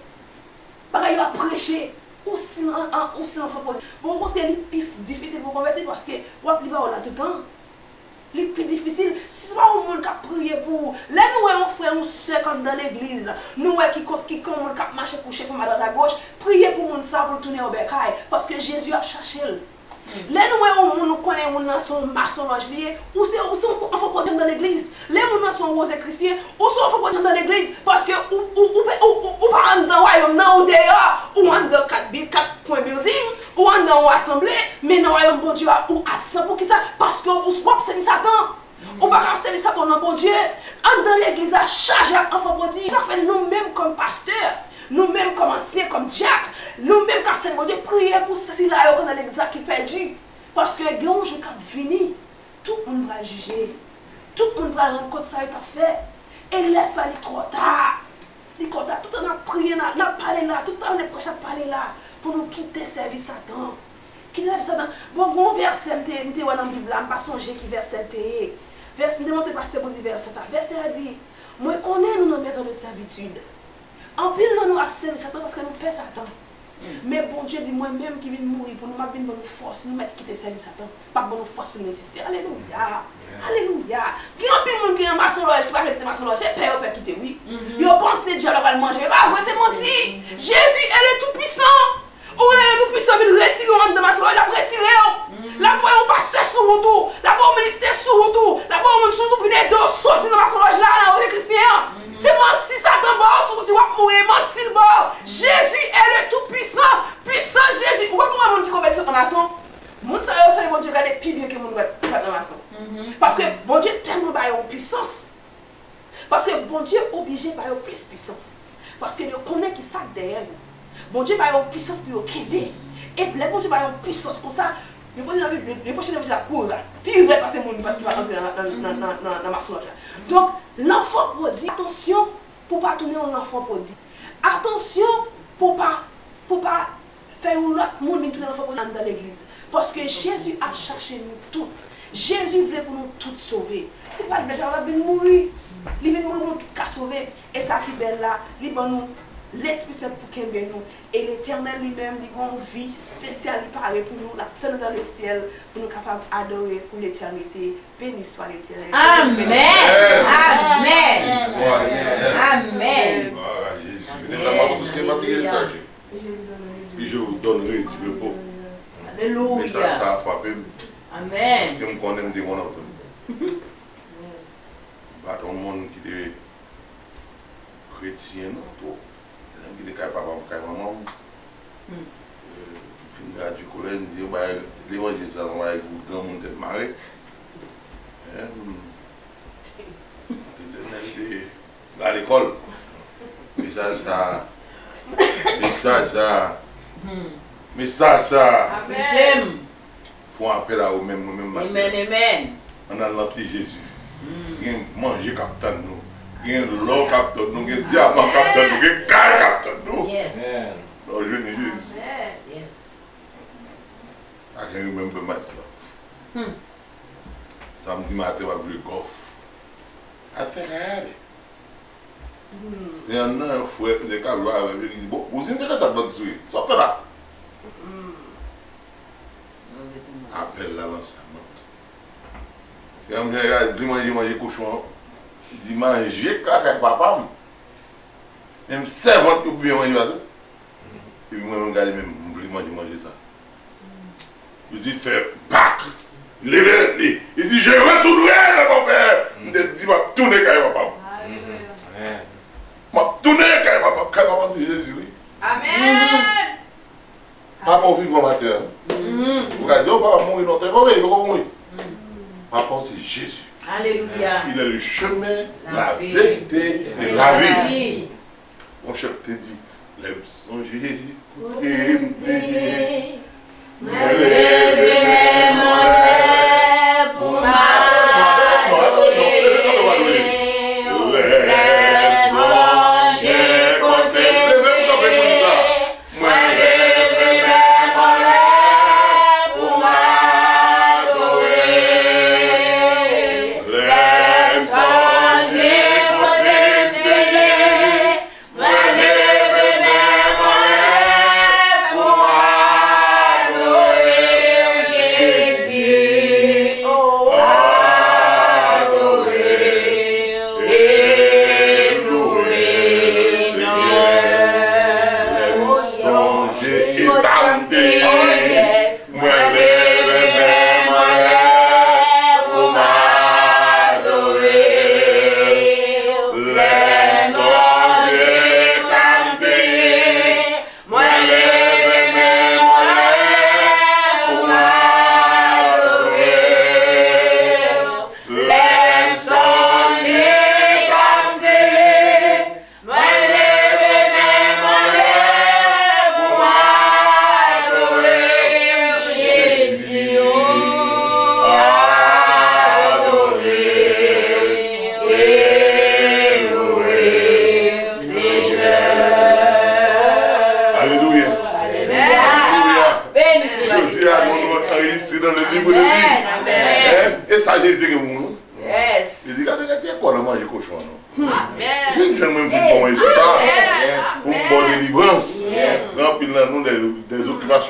Speaker 3: Pareil, à prêcher. Ou si enfants pour dire. Bon, côté c'est difficile pour convertir parce que vous avez là tout le temps. Les plus difficiles, si ce n'est pas un monde qui a prié pour. Là, nous avons un frère, un soeur comme dans l'église. Nous qui marche pour chef à droite à gauche. Priez pour mon ça pour tourner au bécail. Parce que Jésus a cherché. Là, nous avons un monde qui connaît un son maçonnage lié. Ou c'est un enfant pour dans l'église. Là, nous sont rose chrétiens. Ou sont enfants pour dans l'église. Parce que ou pas dans le royaume, ou dehors, ou dans 4 points building, ou dans l'assemblée, mais dans le royaume bon Dieu, ou absent pour qui ça? Parce que ou swap c'est Satan. Ou pas servir Satan dans bon Dieu. Dans l'église à charger enfant pour dire. Ça fait nous-mêmes comme pasteurs. Nous-mêmes comme anciens, comme diacres, nous-mêmes comme Seigneur Dieu, prier pour ceci là dans l'église qui est perdu. Parce que quand je suis venu, tout le monde va juger. Tout le monde va rendre compte de ça qu'il a fait. Et laisse ça, il est trop tard. Il est trop tard. Tout le temps, on a prié là, on a parlé là, tout le temps, on est proche à parler là, pour nous quitter service Satan. Quitter service Satan. Bon verset, je suis dans la Bible, je ne sais pas songer qui verset. Verset, je ne sais pas si c'est verset ça. Verset a dit, moi, je connais nous dans la maison de servitude. En pile, nous avons servi Satan parce que nous pèse Satan. Mais bon Dieu dit moi-même qui viens mourir pour nous mettre une bonne force, nous mettre quitter service Satan. Pas bonne force pour nous résister. Alléluia. Alléluia. Il y a un peu de monde qui est en maçonnage, qui va quitter maçonnage, c'est père ou père quitter, oui. Ils pensent que Dieu va le manger. Pas vrai, c'est menti. Jésus, elle est tout puissant. Ou elle est tout puissant, il retire au de maçonnage, il a retiré. La voix au pasteur sur tout, la voix au ministère sur tout, la voix au sur tout, puis les deux sortis dans maçonnage là, dans les chrétiens. C'est menti, Satan, bon, tu vas mourir, menti le bon. Jésus, elle est tout puissant. Puissant Jésus. Ou pas pour un monde qui convertit en maçon? Monde ça c'est bon Dieu regarder plus bien que monde qui va en maçon. Parce que bon Dieu tellement bail en puissance. Parce que bon Dieu obligé par plus puissance. Parce que nous connaît qui ça derrière nous. Bon Dieu bail en puissance pour qu'aider. Et les bon Dieu bail en puissance comme ça. Les prochaines fois, la cour là, puis parce que mon qui va rentrer dans la maçonnage. Donc, l'enfant prodigue, attention pour ne pas tourner en enfant prodigue. Attention pour ne pas faire un autre monde tourner en enfant prodigue dans l'église. Parce que Jésus a cherché nous toutes. Jésus voulait pour nous toutes sauver. Ce n'est pas le blessé, on va bien mourir. Il veut mourir pour nous sauver. Et ça qui est belle là, il va nous. L'Esprit Saint pour qu'il nous. Et l'Éternel lui-même, il a une vie spéciale, il parle pour nous, la tenue dans le ciel, pour nous capables d'adorer pour l'éternité. Béni soit l'Éternel.
Speaker 4: Amen. Amen. Amen.
Speaker 1: Et je vous donnerai du repos.
Speaker 4: Alléluia.
Speaker 1: Mais ça a frappé.
Speaker 4: Amen.
Speaker 1: Parce que je connais des gens autour. Pas un monde qui est chrétien, tout. Qui est capable de faire maman. Fin du collège, dit l'évangile, ça va être un grand monde de marée. À l'école. Mais ça.
Speaker 4: J'aime.
Speaker 1: Faut un appel à eux-mêmes, nous-mêmes.
Speaker 4: Amen, amen.
Speaker 1: On a l'empli Jésus. Il manger capitaine nous. Il y a l'or capteur, nous, il y a diamant capteur, nous, il y a car capteur, nous.
Speaker 4: Yes.
Speaker 1: Alors, je dis Jésus.
Speaker 4: Yes.
Speaker 1: I can remember myself. Samedi matin, je vais jouer golf. I think I had it. C'est un an, il faut être des cas, il dit, bon, vous êtes intéressé à votre souhait. Ça fait là. Appelle la l'enseignement. Et on me dit, manger cochon. Il dit, manger avec papa. Même servante que bien manger ça. Et puis moi, je regarde même, je voulais manger ça. Il dit, fais bac. Levez-le. Il dit, je retournerai avec mon père. Il dit, je vais tourner avec papa. Je vais tourner avec papa. Quand papa dit Jésus, oui.
Speaker 2: Amen.
Speaker 1: Papa vivant matin. Vous regardez, papa mourir, non, t'es pas vrai, il va mourir. Papa, c'est Jésus.
Speaker 4: Alléluia.
Speaker 1: Il est le chemin, la vérité et la vie. Mon chef te dit, lève son Jésus et me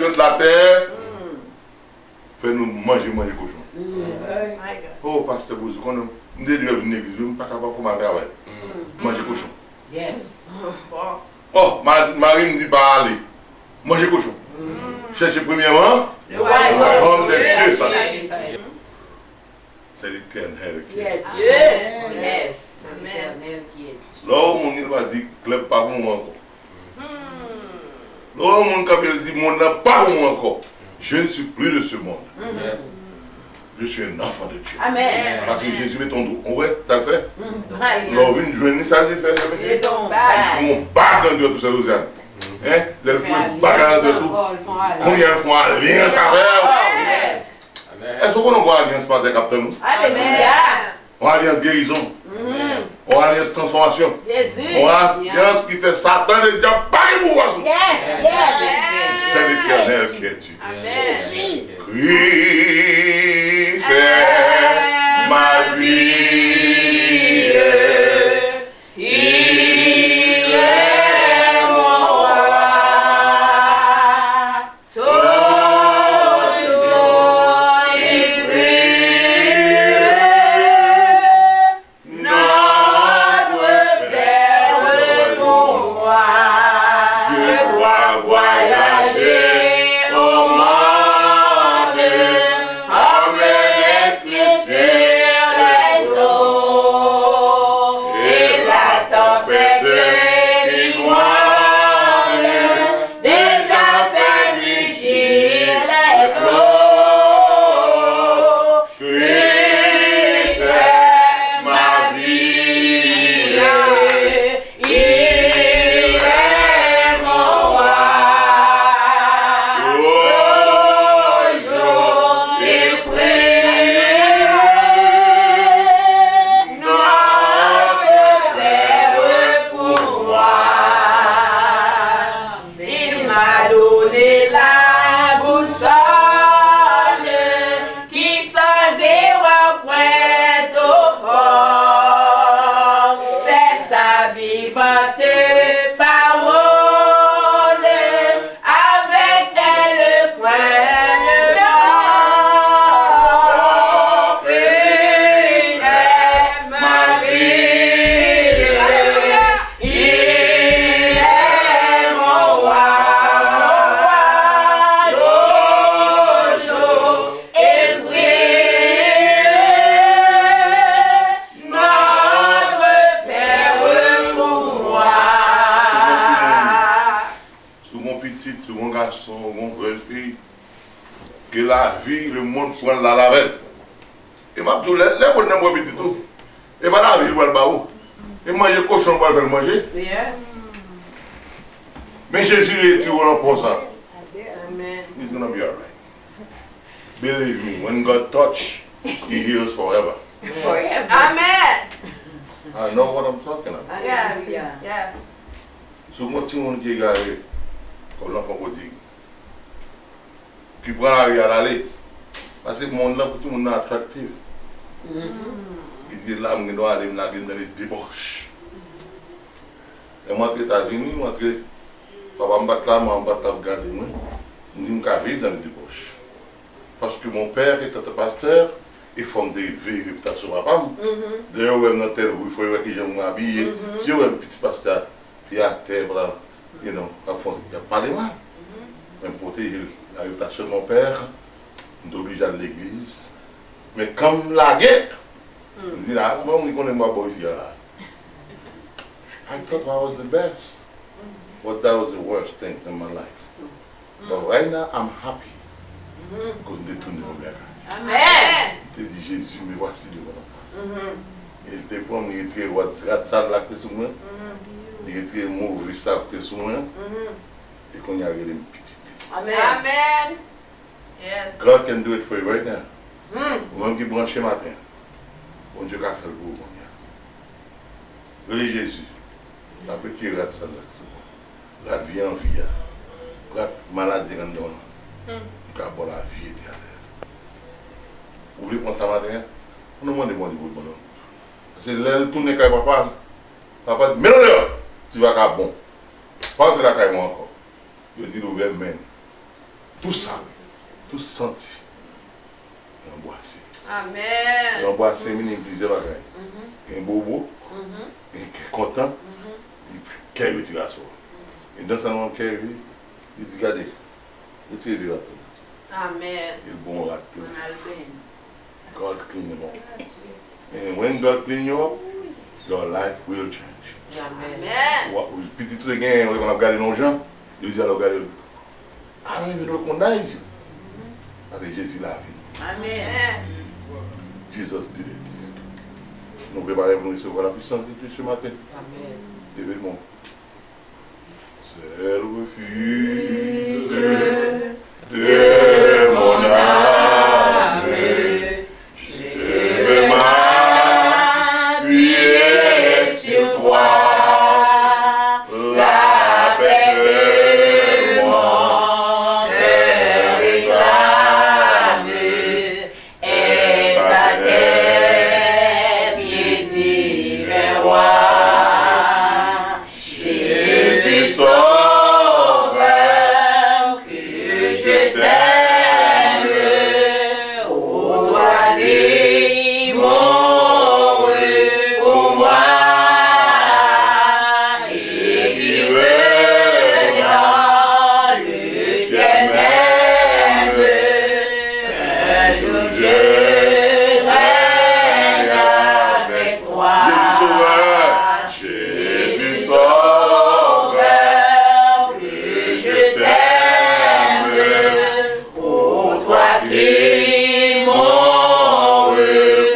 Speaker 1: création de la terre, fais-nous manger cochon. Oh, pasteur Bouzou, quand nous devons venir à l'église, nous ne sommes pas capables de faire un travail. Manger cochon.
Speaker 4: Yes.
Speaker 1: Oh, Marie me dit pas aller. Manger cochon. Cherchez premièrement le royaume des cieux, ça. C'est l'Éternel qui est Dieu.
Speaker 4: Yes. L'éternel qui est Dieu.
Speaker 1: Là, on va dire, club pas pour moi encore. Là, on dit, mon n'a pas pour moi encore. Je ne suis plus de ce monde. Je suis un enfant de Dieu.
Speaker 4: Amen.
Speaker 1: Parce que Jésus met ton dos. Ouais, ça le fait.
Speaker 4: Yes.
Speaker 1: Là, une journée, ça le fait.
Speaker 4: Et ton
Speaker 1: Ils font bague dans Dieu, tout ça, Louisiane. Hein? Ils font bague dans tout. Combien ils font alliance avec? Est-ce qu'on a une alliance par des capteurs?
Speaker 4: Alléluia.
Speaker 1: On a alliance guérison. On a alliance transformation.
Speaker 4: Jésus.
Speaker 1: On a alliance qui fait Satan et le diable pas pour oiseau.
Speaker 4: Yes. Yes.
Speaker 1: C'est l'Éternel qui est Dieu.
Speaker 2: Amen.
Speaker 1: Christ est ma vie. Il est mon roi. Toujours il brille. Notre Père mon roi. Je dois voyager au monde, emmener sur les eaux et la tempête qui gronde déjà fait mugir les flots. Christ est ma vie, il est mon roi. Toujours il prie, notre Père pour moi. Il m'a donné la boussole qui sans zéro pointe au fond. C'est sa vivante parole avec elle point de mort. Christ est ma vie, il est mon roi. Toujours il brille, notre Père pour moi. Sur mon petit, sur mon garçon, mon frère, fille, que la vie, le monde prend la lavelle. Et m'a dit, les bonnes mon petit tout. Et ma la vie, il va le baou. Et manger cochon, il va le manger.
Speaker 4: Yes.
Speaker 1: Mais Jésus est tiré pour ça.
Speaker 2: Amen.
Speaker 1: It's gonna be alright. Believe me, when God touch, He heals forever.
Speaker 2: Amen.
Speaker 1: I know what I'm talking about.
Speaker 4: Alléluia.
Speaker 2: Yes.
Speaker 1: Si vous continuez qui est garé, comme l'enfant prodigue, qui prend la rue à l'aller, parce que le monde là, petit monde est attractif. Il dit là, je dois aller dans les débauches. Et moi, aux États-Unis, papa me bat là, moi, me bat là, regarder moi. Je dis, je vivre dans les débauches. Parce que mon père était un pasteur, et forme des vieilles réputations sur papa. D'ailleurs, on a tel il faut que j'aime m'habiller. Si on a un petit pasteur, puis à terre, you know, il n'y a pas de mal. Mais pour protéger la réputation de mon père, on est obligé à l'église. Mais comme la guerre, on dit là, moi, on connaît moi, boy, ici, là. I thought I was the best, but that was the worst things in my life. But right now, I'm happy. Because they tourné au Béca.
Speaker 2: Amen.
Speaker 1: Il te dit, Jésus, me voici devant la face. Et il te prend, il retire le sale là que tu es sous moi. Il retire le mauvais sale que tu es sous moi. Et qu'on y a regardé une petite.
Speaker 4: Amen.
Speaker 2: Amen. Yes.
Speaker 1: God can do it for you right now. Ou même qui branche matin. Bon Dieu a fait le pour vous. Regardez Jésus. La petite rate sale là. Rate vie en vie. Rate maladie en donne. Il a pour la vie éternelle. Vous voulez prendre ça matin? On nous demande de bon Dieu. C'est l'aile tourne avec papa. Papa dit, mais non, tu vas qu'à bon. Pas entrer la caille moi encore. Je dis, l'ouvert même. Tout ça, tout senti, embrassé.
Speaker 2: Amen.
Speaker 1: Embrassé, il y a plusieurs bagages. Un bobo, un content, et puis quelle retiration. Et dans ce moment, il dit, regardez, retirez la
Speaker 2: Amen.
Speaker 1: il bon rat. God clean him up. And when God clean you up, your life will change.
Speaker 2: Amen.
Speaker 1: Petit tout again, on a regardé nos gens, il dit alors regardez, I don't even recognize you. Parce que Jésus l'a vu.
Speaker 2: Amen.
Speaker 1: Jesus did it. Nous préparons pour recevoir la puissance de Dieu ce matin.
Speaker 4: Amen.
Speaker 1: Événement. C'est le refuge de mon âme. Je vais m'appuyer sur toi. La paix de mon cœur réclame est ta terre, piétine le roi. Jésus sauveur, que je t'aime, ô toi qui mourras pour moi et qui veux dans le ciel même, un jour je règne avec toi. Jésus sauveur, que je t'aime, ô toi qui mourras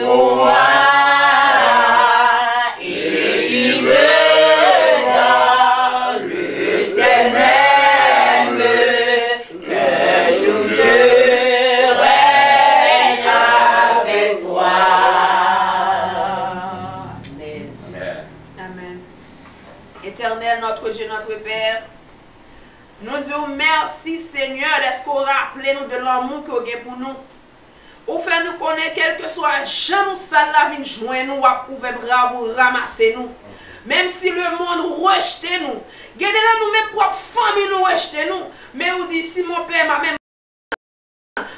Speaker 1: pour moi et qui veux dans le ciel même, qu'un jour je règne avec toi. Amen.
Speaker 2: Amen. Éternel, notre Dieu, notre Père, nous disons merci Seigneur d'être qu'on rappelle nous de l'amour que vous avez pour nous. Ou faire nous connaître quel que soit jamais nous ça la vie joindre nous ou ouvrir bras pour ramasser nous. Même si le monde rejette nous, gardez là nous même propre famille nous rejette nous, mais on dit si mon père m'a même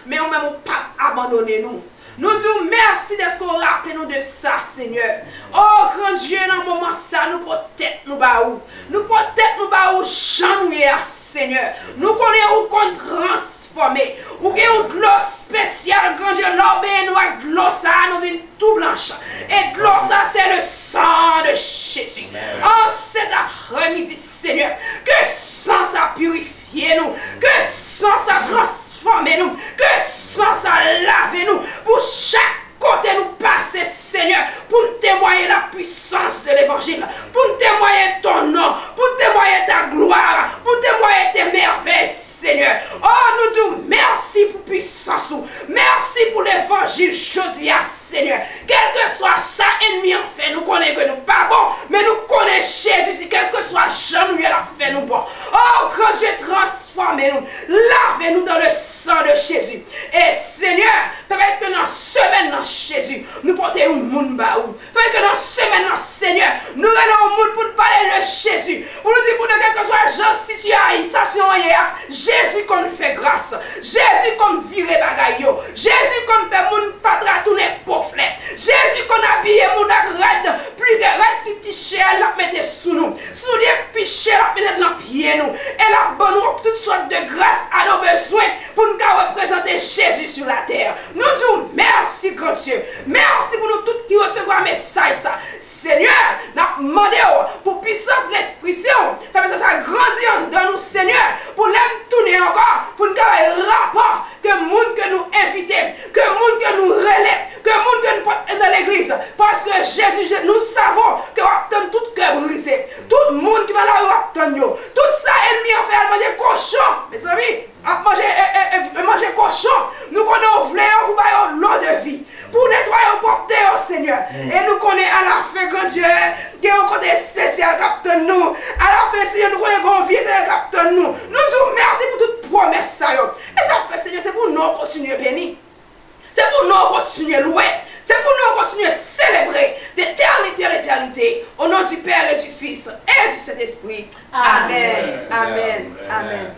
Speaker 2: mais on même pas abandonné nous. Nous disons merci d'être qu'on rappelle nous de ça, Seigneur. Oh, grand Dieu, dans le moment ça, nous protège nous baou. Nous protège nous baou, jamais, Seigneur. Nous connaissons qu'on transformer. Ou qu'il y a une glosse spéciale, grand Dieu, l'obé, nous avec glosse ça, nous venons tout blanche. Et glosse ça, c'est le sang de Jésus. En cet après-midi, Seigneur, que sang ça purifie nous, que sang ça transforme nous, que sang ça lave nous, pour chaque côté nous passer, Seigneur, pour témoigner la puissance de l'évangile, pour témoigner ton nom, pour témoigner ta gloire, pour témoigner tes merveilles, Seigneur. Oh, nous disons merci pour puissance, merci pour l'évangile chodia, Seigneur. Quel que soit ça, ennemi en fait, nous connaissons que nous pas bon, mais nous connaissons Jésus dit quel que soit Jean, nous a fait nous bon. Oh, quand Dieu transformez-nous, lavez-nous dans le sang de Jésus. Et Seigneur, peut-être que dans la semaine dans Jésus, nous portons un monde baou. Peut-être que dans la semaine dans Seigneur, nous allons au monde pour nous parler de Jésus. Pour nous dire pour nous quel que soit Jean, situation hier, Jésus qu'on fait grâce. Jésus qu'on vire bagaille. Jésus qu'on fait moun patra tourner pauvlet. Jésus qu'on habille moun ak red, plus de red qui piché la mettre sous nous. Sous les piché la mettre dans pied nous. Et la bonne nous toutes sortes de grâce à nos besoins pour nous représenter Jésus sur la terre. Nous disons merci grand Dieu. Merci pour nous tous qui recevons un message ça. Seigneur, nous demandons pour puissance l'Esprit Saint, ça grandit dans nous, Seigneur, pour l'aime tourner encore, pour nous avoir un rapport, que le monde que nous invitons, que le monde que nous relève, que le monde que nous portons dans l'église, parce que Jésus, nous savons que nous avons tout cœur brisé, tout le monde qui va là, nous avons tout ça, ennemi en fait, à manger cochon, mes amis, à manger cochon, nous connaissons l'eau pour bailler l'eau de vie, pour nettoyer au porter au Seigneur, et nous connaissons à la fin, grand Dieu, qui est un côté spécial capteur nous, à la fin, Seigneur, nous connaissons une vie de capteur nous, nous disons merci pour toute promesse, ça, et ça fait, Seigneur, c'est pour nous continuer béni. C'est pour nous continuer louer. C'est pour nous continuer célébrer d'éternité à l'éternité. Au nom du Père et du Fils et du Saint-Esprit. Amen. Amen. Amen.